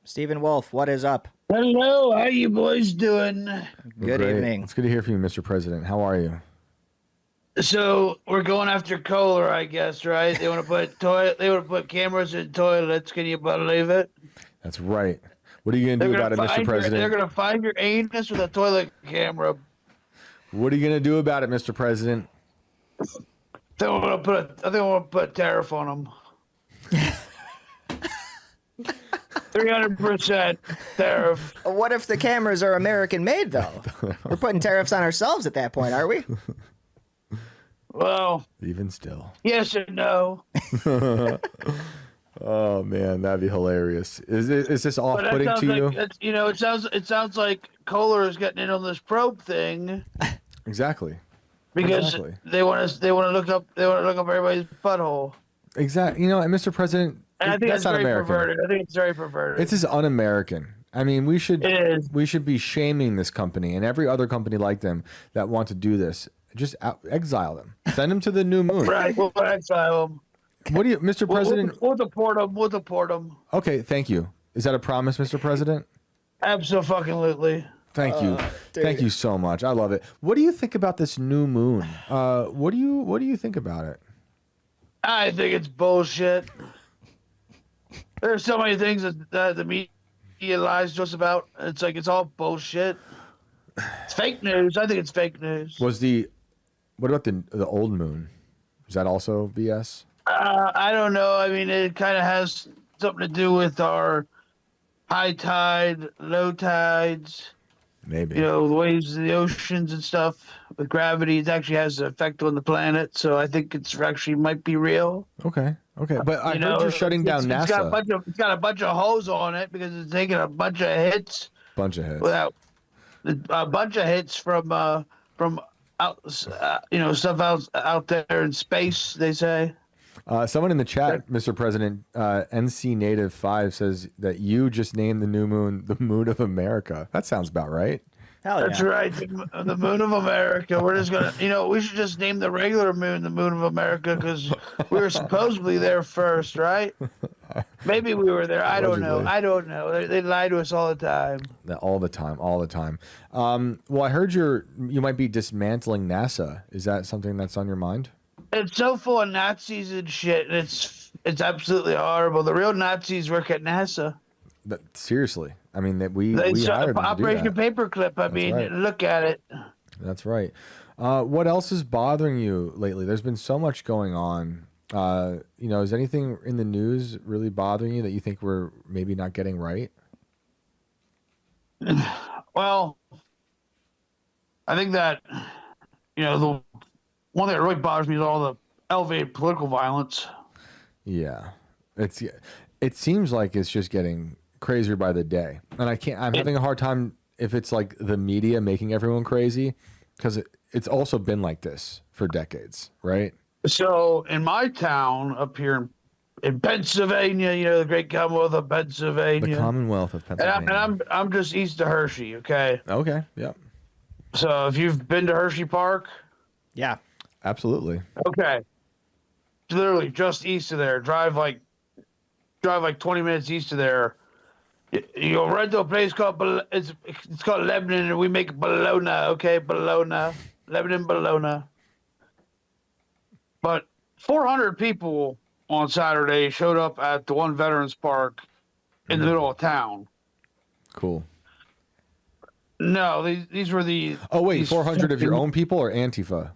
Stephen Wolf, what is up? Hello, how you boys doing? Good Great. evening. It's good to hear from you, Mr. President. How are you? So we're going after Kohler, I guess, right? They want to put cameras in toilets. Can you believe it? That's right. What are you going to do about it, Mr. President? They're gonna find your anus with a toilet camera. What are you going to do about it, Mr. President? They want to put a tariff on them. 300% tariff. What if the cameras are American made, though? We're putting tariffs on ourselves at that point, are we? Well, Even still. yes and no. Oh, man, that'd be hilarious. Is this off-putting to you? It sounds like Kohler is getting in on this probe thing Exactly. because Exactly. they want to look up everybody's butthole. Exactly. And Mr. President, And I think that's it's not very American. perverted. I think it's very perverted. It's just un-American. I mean, we should be shaming this company and every other company like them that want to do this. Just exile them. Send them to the new moon. Right. We'll exile them. What do you, Mr. President? We'll deport them. We'll deport them. Okay, thank you. Is that a promise, Mr. President? Absolutely. Thank you. Thank you so much. I love it. What do you think about this new moon? What do you think about it? I think it's bullshit. There's so many things that the media lies to us about. It's like it's all bullshit. It's fake news. I think it's fake news. What about the old moon? Is that also BS? I don't know. I mean, it kind of has something to do with our high tide, low tides. Maybe. The waves of the oceans and stuff. With gravity, it actually has an effect on the planet. So I think it's actually might be real. Okay. But I heard you're shutting down NASA. It's got a bunch of holes on it because it's taking a bunch of hits. Bunch of hits. Without a bunch of hits from out, stuff out there in space. They say. Someone in the chat, Mr. President, NC Native 5 says that you just named the new moon the Moon of America. That sounds about right. Hell yeah. That's right, the Moon of America. We're just gonna, we should just name the regular moon the Moon of America because we were supposedly there first, right? Maybe we were there. I don't know. They lie to us all the time. All the time. Well, I heard you might be dismantling NASA. Is that something that's on your mind? It's so full of Nazis and shit. And it's absolutely horrible. The real Nazis work at NASA. Seriously, I mean that we They hired them Operation to do that. Paperclip. I mean, right. look at it. That's right. What else is bothering you lately? There's been so much going on. Is anything in the news really bothering you that you think we're maybe not getting right? Well, I think that the one thing that really bothers me is all the elevated political violence. Yeah, it seems like it's just getting crazier by the day, and I'm having a hard time if it's like the media making everyone crazy, because it's also been like this for decades, right? So in my town up here in Pennsylvania, the great Commonwealth of Pennsylvania, The Commonwealth of Pennsylvania. and I'm just east of Hershey. Okay. Okay. Yep. So if you've been to Hershey Park, Yeah. Absolutely. okay, literally just east of there. Drive like 20 minutes east of there. You go right to a place called it's called Lebanon, and we make bologna. Okay, bologna, Lebanon bologna. But 400 people on Saturday showed up at the one Veterans Park in the middle of town. Cool. No, these were the. Oh wait, 400 of your own people or Antifa?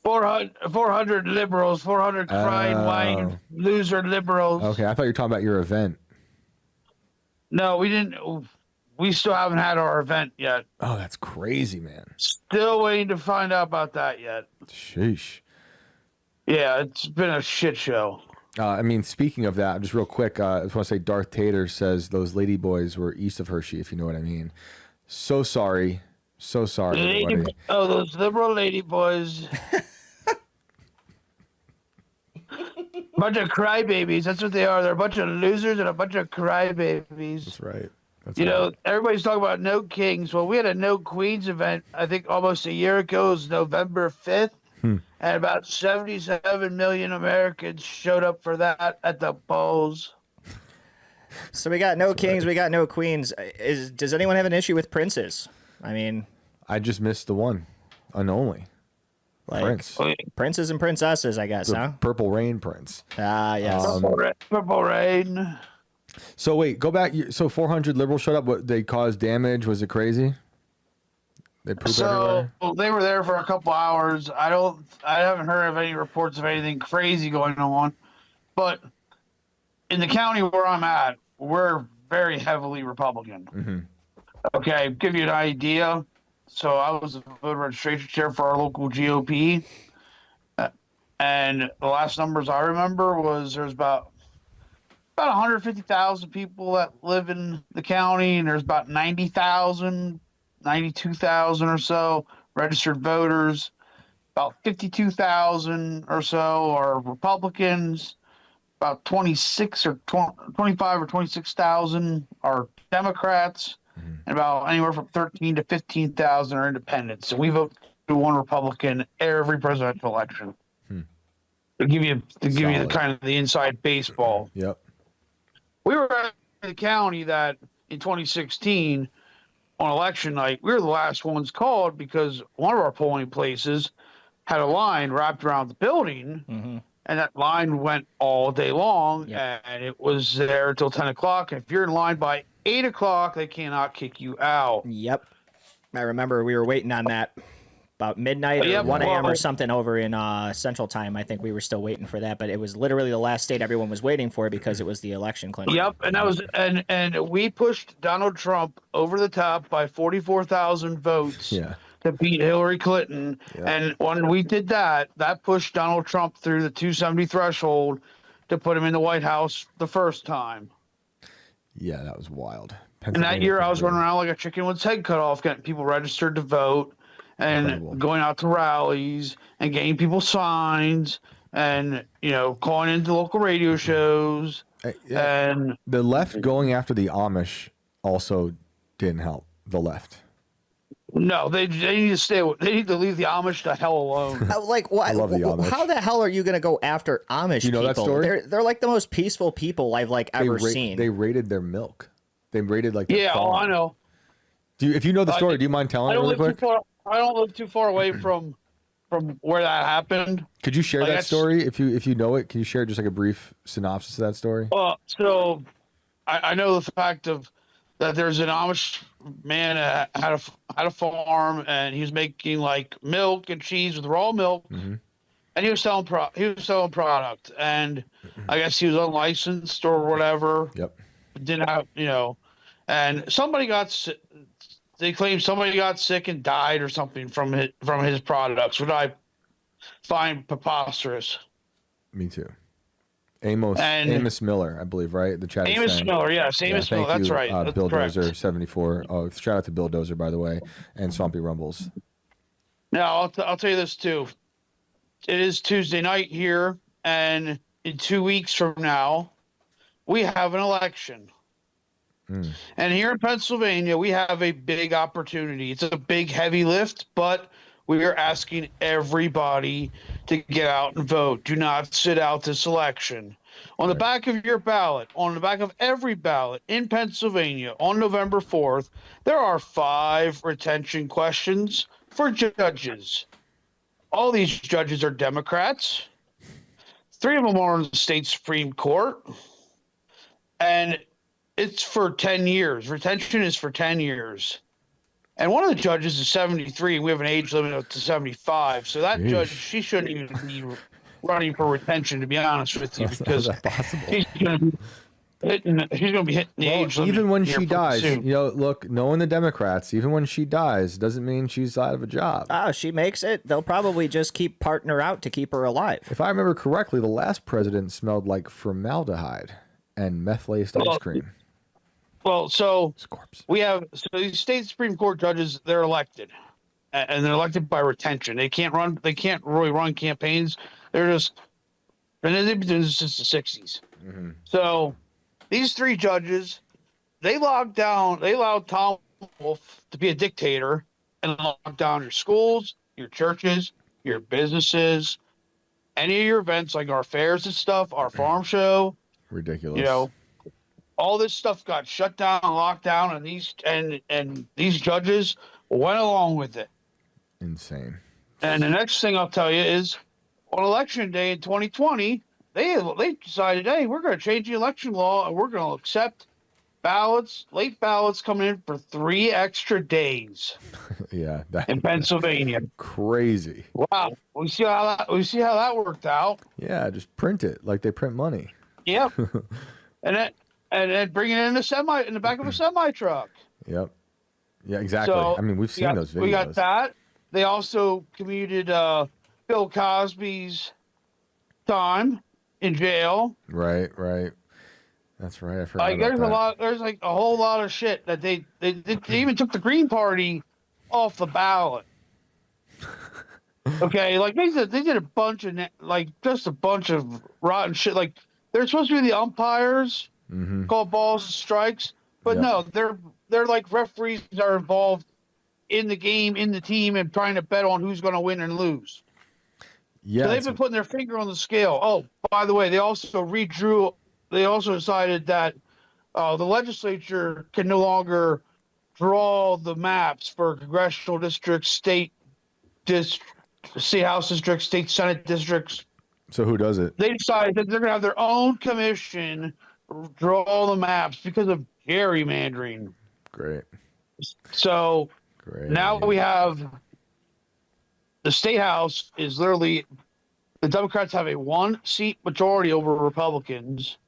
400 liberals, 400 crying, whining, loser liberals. Okay, I thought you were talking about your event. No, we didn't. We still haven't had our event yet. Oh, that's crazy, man. Still waiting to find out about that yet. Sheesh. Yeah, it's been a shit show. Speaking of that, just real quick, I just want to say Darth Tater says those lady boys were east of Hershey, if you know what I mean. So sorry. Everybody. Those liberal lady boys. Bunch of crybabies. That's what they are. They're a bunch of losers and a bunch of crybabies. That's right. Everybody's talking about no kings. Well, we had a no queens event, I think almost a year ago. It was November 5th. And about 77 million Americans showed up for that at the polls. So we got no kings, we got no queens. Does anyone have an issue with princes? I mean, I just missed the one and only like Prince. princes and princesses, I guess, The huh? Purple Rain Prince. Ah, yes. Purple Rain. So wait, go back. So 400 liberals showed up. What, they caused damage? Was it crazy? They poop So everywhere? they were there for a couple hours. I haven't heard of any reports of anything crazy going on, but in the county where I'm at, we're very heavily Republican. Mm-hmm. Okay, give you an idea. So I was the voter registration chair for our local GOP, and the last numbers I remember was there's about 150,000 people that live in the county, and there's about 90,000, 92,000 or so registered voters. About 52,000 or so are Republicans. About 26 or 25 or 26,000 are Democrats, and about anywhere from 13 to 15,000 are independents. And we vote for one Republican every presidential election. To give you Solid. kind of the inside baseball. Yep. We were in the county that in 2016 on election night, we were the last ones called because one of our polling places had a line wrapped around the building, and that line went all day long, and it was there until 10 o'clock. And if you're in line by 8 o'clock, they cannot kick you out. Yep. I remember we were waiting on that about midnight or 1 a.m. or something over in Central Time. I think we were still waiting for that, but it was literally the last state everyone was waiting for because it was the election clinic. Yep, and that was and we pushed Donald Trump over the top by 44,000 votes to beat Hillary Clinton. Yep. And when we did that, that pushed Donald Trump through the 270 threshold to put him in the White House the first time. Yeah, that was wild. And that year I was running around like a chicken with its head cut off, getting people registered to vote and going out to rallies and getting people signs and, calling into local radio shows. And the left going after the Amish also didn't help the left. No, they need to stay. They need to leave the Amish the hell alone. Like, what? I love the Amish. How the hell are you going to go after Amish You know people? that story? They're like the most peaceful people I've ever seen. They raided their milk. They raided their Yeah, farm. I know. If you know the story, do you mind telling it really quick? I don't live too far away from where that happened. Could you share that story if you know it? Can you share just like a brief synopsis of that story? So I know the fact of that there's an Amish man that had a farm, and he was making like milk and cheese with raw milk, and he was selling product, and I guess he was unlicensed or whatever. Yep. Didn't have and somebody got sick. They claim somebody got sick and died or something from his products, which I find preposterous. Me too. Amos Miller, I believe, right? The chat. Amos Miller, yes, Amos Miller. That's right. That's Bill correct. Dozer 74. Oh, shout out to Bill Dozer, by the way, and Swampy Rumbles. Now I'll tell you this too. It is Tuesday night here, and in 2 weeks from now, we have an election. And here in Pennsylvania, we have a big opportunity. It's a big, heavy lift, but we are asking everybody to get out and vote. Do not sit out this election. On the back of your ballot, on the back of every ballot in Pennsylvania on November 4th, there are 5 retention questions for judges. All these judges are Democrats. 3 of them are on the state Supreme Court. And it's for 10 years. Retention is for 10 years. And one of the judges is 73, and we have an age limit up to 75. So that judge, she shouldn't even be running for retention, to be honest with you, because she's going to be hitting the age limit. Even when she dies, soon. look, knowing the Democrats, even when she dies, doesn't mean she's out of a job. She makes it. They'll probably just keep parting her out to keep her alive. If I remember correctly, the last president smelled like formaldehyde and meth-laced ice cream. Well, so we have these state Supreme Court judges. They're elected, and they're elected by retention. They can't run. They can't really run campaigns. They're just, and they've been doing this since the '60s. So these 3 judges, they allowed Tom Wolf to be a dictator and lock down your schools, your churches, your businesses, any of your events like our fairs and stuff, our farm show. Ridiculous. all this stuff got shut down and locked down, and these judges went along with it. Insane. And the next thing I'll tell you is, on election day in 2020, they decided, hey, we're going to change the election law, and we're going to accept late ballots coming in for 3 extra days. Yeah, in Pennsylvania. Crazy. Wow, we see how that worked out. Yeah, just print it like they print money. Yep. and then bring it in the back of a semi truck. Yep. Yeah, exactly. So I mean, we've seen those videos. We got that. They also commuted Bill Cosby's time in jail. Right. That's right. I forgot There's like a whole lot of shit that they even took the Green Party off the ballot. Okay, like they did a bunch of just a bunch of rotten shit. Like they're supposed to be the umpires, call balls and strikes, but no, they're like referees that are involved in the game, in the team, and trying to bet on who's going to win and lose. Yeah, so they've been putting their finger on the scale. Oh, by the way, they also decided that the legislature can no longer draw the maps for congressional districts, state house districts, state senate districts. So who does it? They decided that they're going to have their own commission draw the maps because of gerrymandering. Great. So now we have the state house is literally the Democrats have a 1-seat majority over Republicans,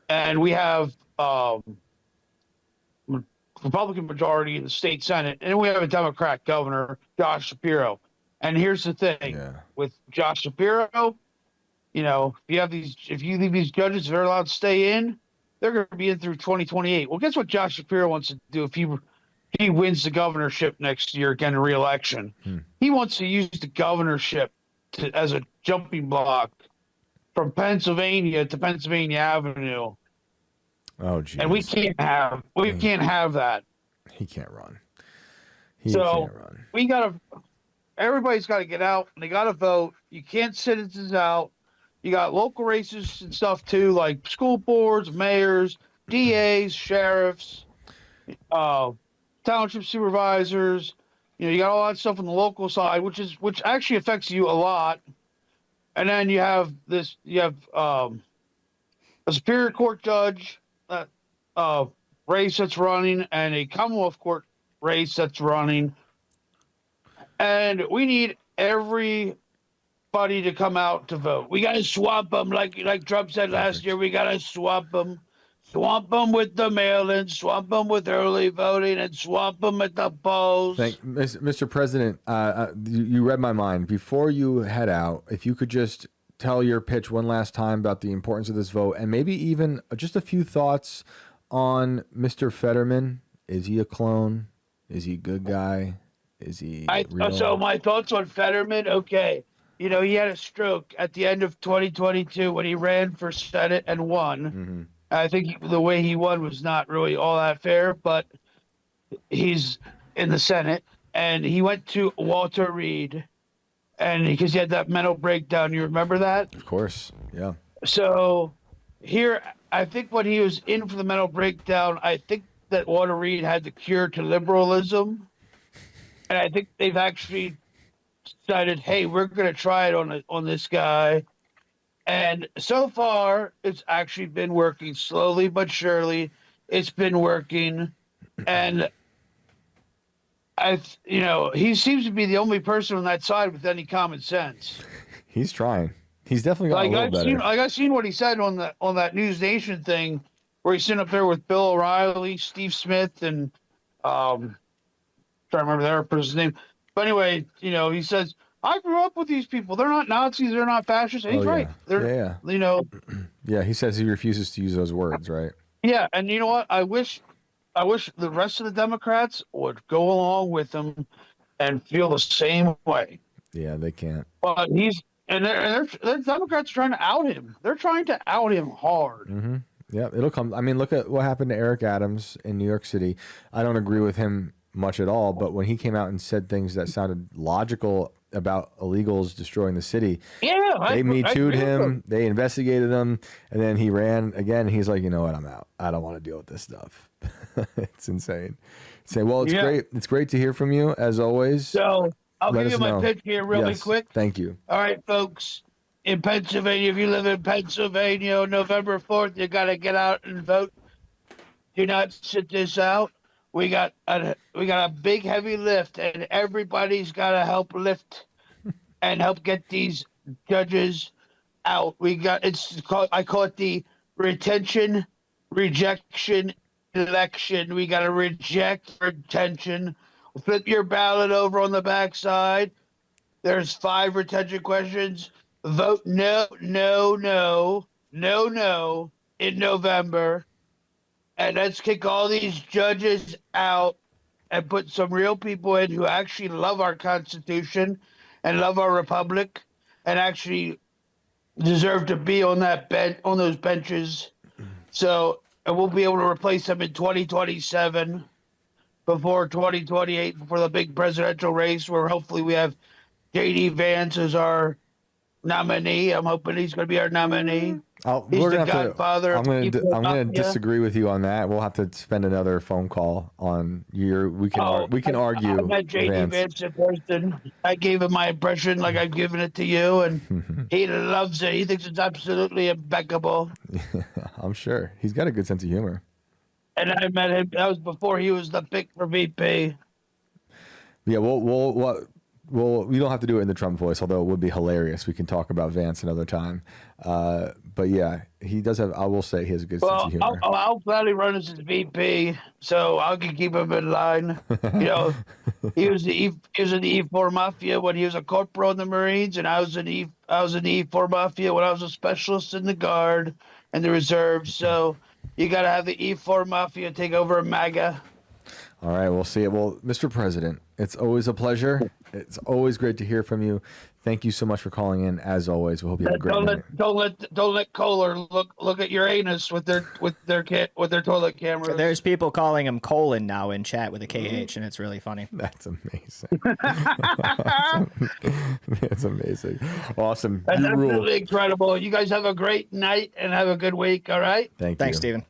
and we have Republican majority in the state Senate, and we have a Democrat governor, Josh Shapiro. And here's the thing with Josh Shapiro, if you leave these judges, they're allowed to stay in, they're going to be in through 2028. Well, guess what Josh Shapiro wants to do if he wins the governorship next year, again, re-election? He wants to use the governorship as a jumping block from Pennsylvania to Pennsylvania Avenue. Oh, geez. And we can't have that. He can't run. Everybody's got to get out and they got to vote. You can't citizens out. You got local races and stuff too, like school boards, mayors, DAs, sheriffs, township supervisors. You got all that stuff on the local side, which actually affects you a lot. And then you have a Superior Court judge race that's running and a Commonwealth Court race that's running. And we need everybody to come out to vote. We got to swamp them, like Trump said last year. We got to swamp them with the mail-in, swamp them with early voting, and swamp them at the polls. Mr. President, you read my mind. Before you head out, if you could just tell your pitch one last time about the importance of this vote, and maybe even just a few thoughts on Mr. Fetterman. Is he a clone? Is he a good guy? Is he real? So my thoughts on Fetterman, okay. He had a stroke at the end of 2022 when he ran for Senate and won. I think the way he won was not really all that fair, but he's in the Senate, and he went to Walter Reed, and because he had that mental breakdown. You remember that? Of course, yeah. So here, I think when he was in for the mental breakdown, I think that Walter Reed had the cure to liberalism. And I think they've actually decided, hey, we're going to try it on this guy. And so far, it's actually been working slowly but surely. It's been working. And, he seems to be the only person on that side with any common sense. He's trying. He's definitely got a little better. I've seen what he said on that News Nation thing where he's sitting up there with Bill O'Reilly, Steve Smith, and trying to remember that person's name. But anyway, he says, I grew up with these people. They're not Nazis. They're not fascists. And he's right. They're, Yeah, he says he refuses to use those words, right? Yeah, and you know what? I wish the rest of the Democrats would go along with him and feel the same way. Yeah, they can't. But the Democrats are trying to out him. They're trying to out him hard. Mm-hmm. Yeah, it'll come. I mean, look at what happened to Eric Adams in New York City. I don't agree with him much at all, but when he came out and said things that sounded logical about illegals destroying the city. Yeah, They Me Too'd him. They investigated him, and then he ran again. He's like, you know what? I'm out. I don't want to deal with this stuff. It's insane. Say, well, it's great. It's great to hear from you as always. So I'll give you my pitch here really quick. Thank you. All right, folks. In Pennsylvania, if you live in Pennsylvania, November 4th, you got to get out and vote. Do not sit this out. We got a big heavy lift, and everybody's got to help lift and help get these judges out. I call it the retention, rejection, election. We got to reject retention. Flip your ballot over on the backside. There's 5 retention questions. Vote no in November. And let's kick all these judges out and put some real people in who actually love our Constitution and love our republic and actually deserve to be on on those benches. So and we'll be able to replace them in 2027 before 2028, before the big presidential race, where hopefully we have J.D. Vance as our nominee. I'm hoping he's going to be our nominee. He's the godfather. I'm going to disagree with you on that. We'll have to spend another phone call on your. We can argue. I met J.D. Vance in person. I gave him my impression like I've given it to you, and he loves it. He thinks it's absolutely impeccable. I'm sure he's got a good sense of humor. And I met him. That was before he was the pick for VP. Yeah, well, we don't have to do it in the Trump voice, although it would be hilarious. We can talk about Vance another time. But yeah, he does have. I will say he has a good sense of humor. I'll gladly run as his VP, so I can keep him in line. You know, he was in the E4 Mafia when he was a corporal in the Marines, and I was in the E4 Mafia when I was a specialist in the Guard and the Reserve. So you got to have the E4 Mafia take over MAGA. All right, we'll see it. Well, Mr. President, it's always a pleasure. It's always great to hear from you. Thank you so much for calling in. As always, we hope you have a great night. Don't let Kohler look at your anus with their toilet camera. There's people calling him Colon now in chat with a KH, and it's really funny. That's amazing. That's amazing. Awesome. That's absolutely incredible. You guys have a great night and have a good week. All right. Thanks, Stephen.